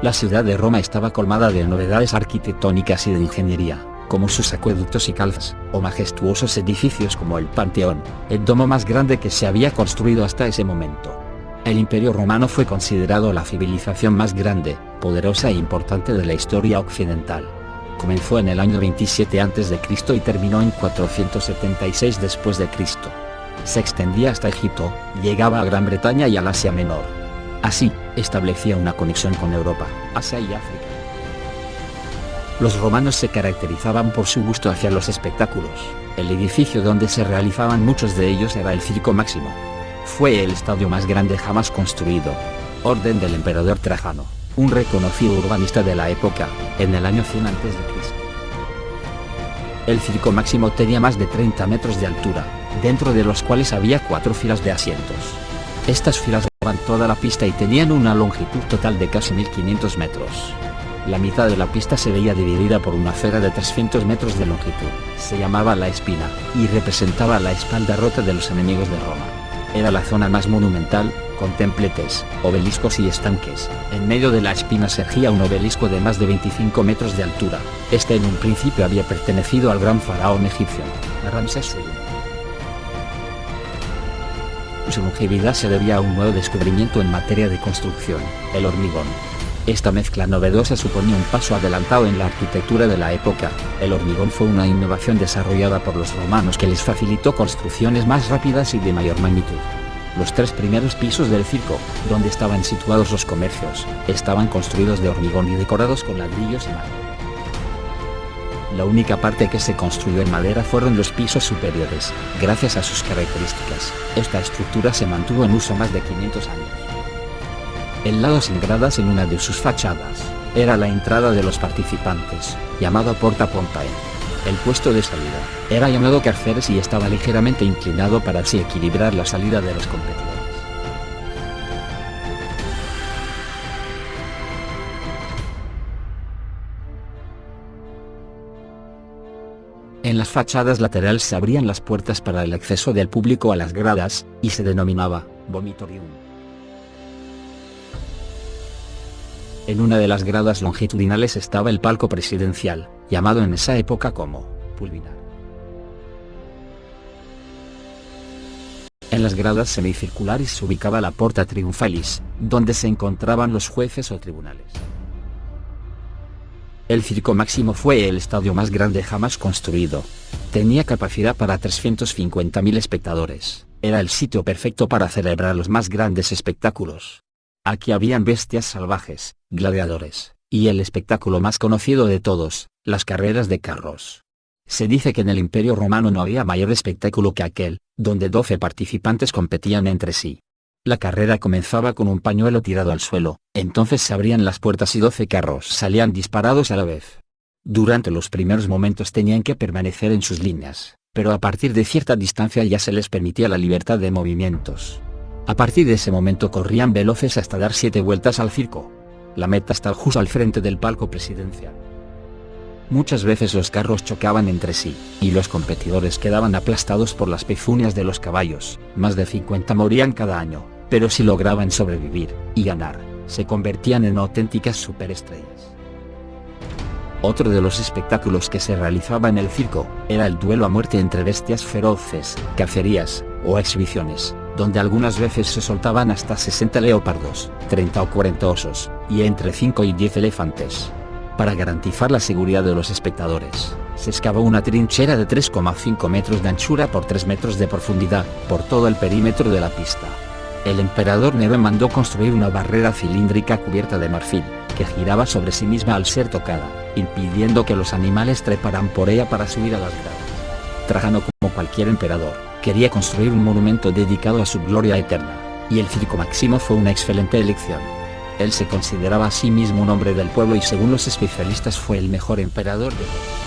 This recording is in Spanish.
La ciudad de Roma estaba colmada de novedades arquitectónicas y de ingeniería, como sus acueductos y calzas, o majestuosos edificios como el Panteón, el domo más grande que se había construido hasta ese momento. El Imperio Romano fue considerado la civilización más grande, poderosa e importante de la historia occidental. Comenzó en el año 27 a.C. y terminó en 476 después de Cristo. Se extendía hasta Egipto, llegaba a Gran Bretaña y al Asia Menor. Así, establecía una conexión con Europa, Asia y África. Los romanos se caracterizaban por su gusto hacia los espectáculos. El edificio donde se realizaban muchos de ellos era el Circo Máximo. Fue el estadio más grande jamás construido. Orden del emperador Trajano, un reconocido urbanista de la época, en el año 100 a.C. El Circo Máximo tenía más de 30 metros de altura, dentro de los cuales había 4 filas de asientos. Estas filas daban toda la pista y tenían una longitud total de casi 1500 metros. La mitad de la pista se veía dividida por una acera de 300 metros de longitud. Se llamaba La Espina, y representaba la espalda rota de los enemigos de Roma. Era la zona más monumental, con templetes, obeliscos y estanques. En medio de la espina se erguía un obelisco de más de 25 metros de altura. Este en un principio había pertenecido al gran faraón egipcio, Ramsés II. Su longevidad se debía a un nuevo descubrimiento en materia de construcción, el hormigón. Esta mezcla novedosa suponía un paso adelantado en la arquitectura de la época. El hormigón fue una innovación desarrollada por los romanos que les facilitó construcciones más rápidas y de mayor magnitud. Los 3 primeros pisos del circo, donde estaban situados los comercios, estaban construidos de hormigón y decorados con ladrillos y madera. La única parte que se construyó en madera fueron los pisos superiores. Gracias a sus características, esta estructura se mantuvo en uso más de 500 años. El lado sin gradas en una de sus fachadas, era la entrada de los participantes, llamado Porta Pompei. El puesto de salida, era llamado Carceres y estaba ligeramente inclinado para así equilibrar la salida de los competidores. En las fachadas laterales se abrían las puertas para el acceso del público a las gradas, y se denominaba Vomitorium. En una de las gradas longitudinales estaba el palco presidencial, llamado en esa época como Pulvinar. En las gradas semicirculares se ubicaba la Porta Triumphalis, donde se encontraban los jueces o tribunales. El Circo Máximo fue el estadio más grande jamás construido. Tenía capacidad para 350.000 espectadores. Era el sitio perfecto para celebrar los más grandes espectáculos. Aquí habían bestias salvajes, gladiadores, y el espectáculo más conocido de todos, las carreras de carros. Se dice que en el Imperio Romano no había mayor espectáculo que aquel, donde 12 participantes competían entre sí. La carrera comenzaba con un pañuelo tirado al suelo, entonces se abrían las puertas y 12 carros salían disparados a la vez. Durante los primeros momentos tenían que permanecer en sus líneas, pero a partir de cierta distancia ya se les permitía la libertad de movimientos. A partir de ese momento corrían veloces hasta dar 7 vueltas al circo. La meta estaba justo al frente del palco presidencial. Muchas veces los carros chocaban entre sí, y los competidores quedaban aplastados por las pezuñas de los caballos. Más de 50 morían cada año, pero si lograban sobrevivir y ganar, se convertían en auténticas superestrellas. Otro de los espectáculos que se realizaba en el circo, era el duelo a muerte entre bestias feroces, cacerías, o exhibiciones, donde algunas veces se soltaban hasta 60 leopardos, 30 o 40 osos, y entre 5 y 10 elefantes. Para garantizar la seguridad de los espectadores, se excavó una trinchera de 3,5 metros de anchura por 3 metros de profundidad, por todo el perímetro de la pista. El emperador Nerón mandó construir una barrera cilíndrica cubierta de marfil, que giraba sobre sí misma al ser tocada, impidiendo que los animales treparan por ella para subir a las gradas. Trajano, como cualquier emperador, quería construir un monumento dedicado a su gloria eterna, y el Circo Máximo fue una excelente elección. Él se consideraba a sí mismo un hombre del pueblo y según los especialistas fue el mejor emperador de Roma.